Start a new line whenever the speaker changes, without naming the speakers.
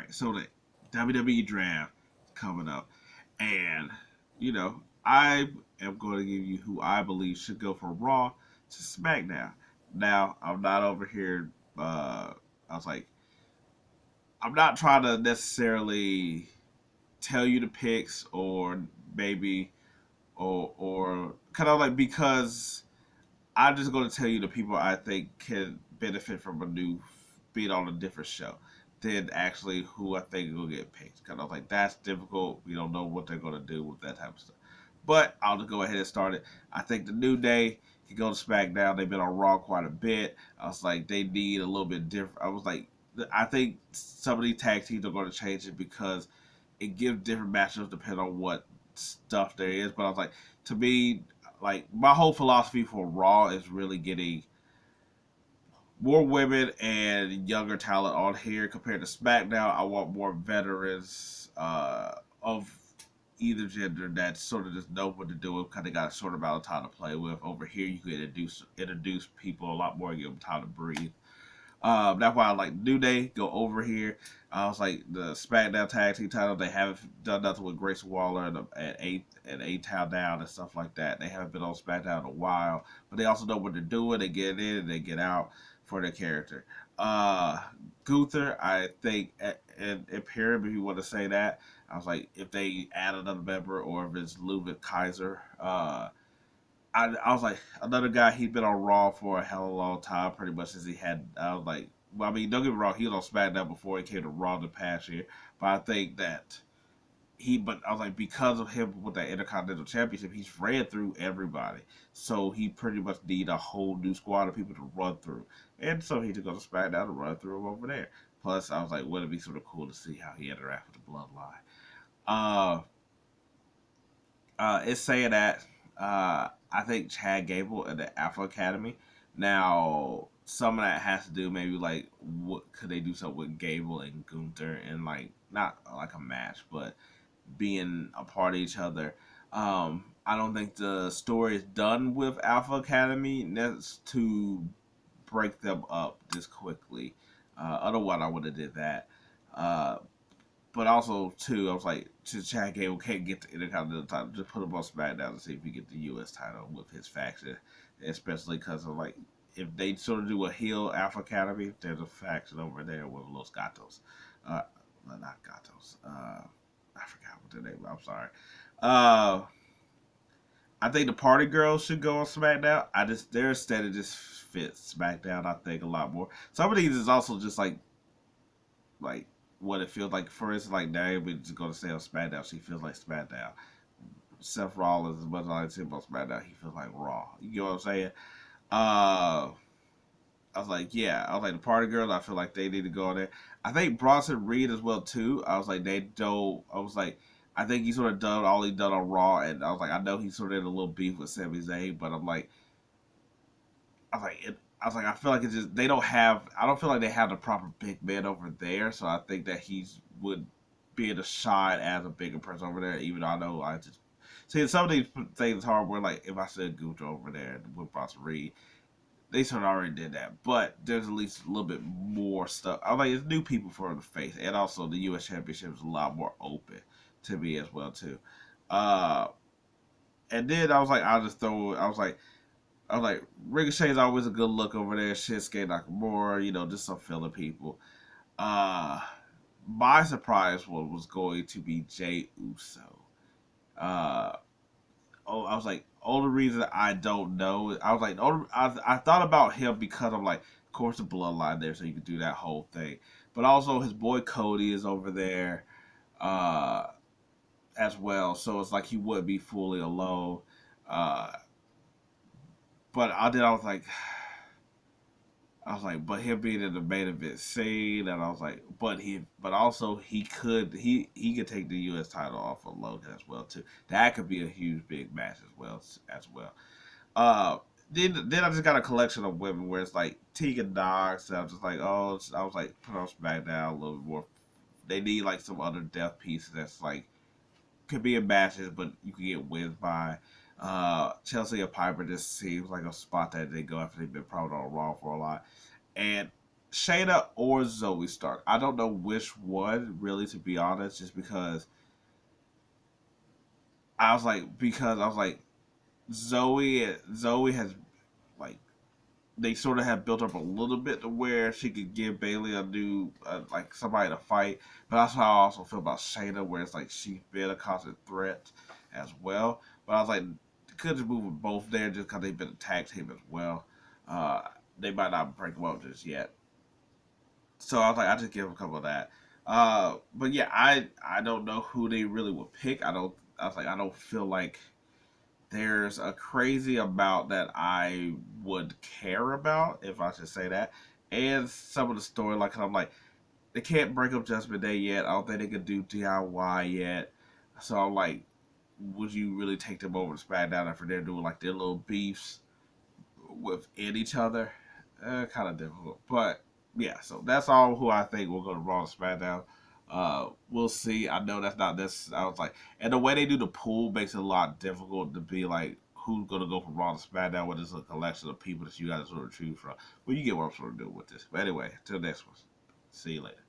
right, so the WWE Draft coming up, and you know, I am going to give you who I believe should go from Raw to SmackDown. Now, I'm not over here. I was like, I'm not trying to necessarily tell you the picks, or maybe, or kind of like, because I'm just going to tell you the people I think can benefit from a new being on a different show than actually who I think will get picked. Kind of like, that's difficult. We don't know what they're going to do with that type of stuff. But I'll just go ahead and start it. I think the New Day can go to SmackDown. They've been on Raw quite a bit. I was like, they need a little bit different. I was like, I think some of these tag teams are going to change it because it gives different matchups depending on what stuff there is. But I was like, to me, like, my whole philosophy for Raw is really getting more women and younger talent on here compared to SmackDown. I want more veterans of either gender that sort of just know what to do and kind of got a short amount of time to play with. Over here, you can introduce people a lot more and give them time to breathe. That's why I like New Day go over here. I was like, the SmackDown Tag Team title, they haven't done nothing with Grace Waller and A Town Down and stuff like that. They haven't been on SmackDown in a while, but they also know what they're doing. They get in and they get out for their character. Uh, Gunther, I think, and Imperium, if you want to say that, I was like, if they add another member or if it's Ludwig Kaiser, I was like, another guy, he's been on Raw for a hell of a long time, pretty much since he had, I was like, well, I mean, don't get me wrong, he was on SmackDown before he came to Raw the past year, but I think that but I was like, because of him with that Intercontinental Championship, he's ran through everybody. So he pretty much need a whole new squad of people to run through. And so he just go to SmackDown and run through them over there. Plus, I was like, wouldn't it be sort of cool to see how he interact with the bloodline? Uh, it's saying that I think Chad Gable and the Alpha Academy. Now, some of that has to do maybe like what could they do something with Gable and Gunther and like not like a match, but being a part of each other. I don't think the story is done with Alpha Academy. That's to break them up this quickly. Otherwise, I would have did that. Uh, but also, too, I was like, since Chad Gable can't get the Intercontinental title, just put him on SmackDown and see if he get the U.S. title with his faction. Especially because of, like, if they sort of do a heel Alpha Academy, there's a faction over there with Los Gatos. Uh, well, not Gatos. I forgot what their name was. I'm sorry. Uh, I think the Party Girls should go on SmackDown. Their aesthetic just fits SmackDown, I think, a lot more. Some of these is also just like what it feels like. For instance, like Naomi just going to stay on SmackDown. She feels like SmackDown. Seth Rollins, as much as I like him on SmackDown, he feels like Raw. You know what I'm saying? Uh, I was like, yeah. I was like, the Party Girls, I feel like they need to go on there. I think Bronson Reed as well, too. I was like, they don't. I was like, I think he sort of done all he done on Raw. And I was like, I know he's sort of in a little beef with Sami Zayn, but I was like, I feel like it's just they don't have. I don't feel like they have the proper big man over there. So I think that he's would be able to shine as a bigger person over there. Even though I know I just see some of these things hard. Where like if I said Gunther over there with Bronson Reed, they sort of already did that. But there's at least a little bit more stuff. I was like, it's new people for the face, and also the U.S. Championship is a lot more open to me as well too. Uh, and then I was like, I'll just throw. I was like, Ricochet's always a good look over there. Shinsuke Nakamura, just some filler people. Uh, my surprise one was going to be Jay Uso. Uh, I was like, only reason I don't know, I was like, I thought about him because I'm like, of course the bloodline there, so you could do that whole thing. But also his boy Cody is over there, uh, as well, so it's like he would be fully alone. Uh, but I was like, but him being in the main event scene, and I was like, but also he could take the U.S. title off of Logan as well too. That could be a huge big match as well. Uh, then I just got a collection of women where it's like Tegan Knox. And I was just like, oh, I was like, put on SmackDown a little bit more. They need like some other depth pieces that's like could be in matches, but you can get wins by. Chelsea and Piper just seems like a spot that they go after they've been probably on Raw for a lot. And Shayna or Zoe Stark. I don't know which one really, to be honest, just because I was like Zoe has like they sort of have built up a little bit to where she could give Bailey a new like somebody to fight, but that's how I also feel about Shayna, where it's like she's been a constant threat as well. But I was like, could just move them both there just because they've been a tag team as well. Uh, they might not break them up just yet. So I was like, I just give them a couple of that. But yeah, I don't know who they really would pick. I was like, I don't feel like there's a crazy amount that I would care about, if I should say that. And some of the story, like I'm like, they can't break up Judgment Day yet. I don't think they can do DIY yet. So I'm like, would you really take them over to SmackDown after they're doing like their little beefs within each other? Kind of difficult, but yeah. So that's all who I think will go to Raw and SmackDown. We'll see. I know that's not this. I was like, and the way they do the pool makes it a lot difficult to be like who's gonna go from Raw to SmackDown when it's a collection of people that you got to sort of choose from. Well, you get what I'm sort of doing with this. But anyway, till next one. See you later.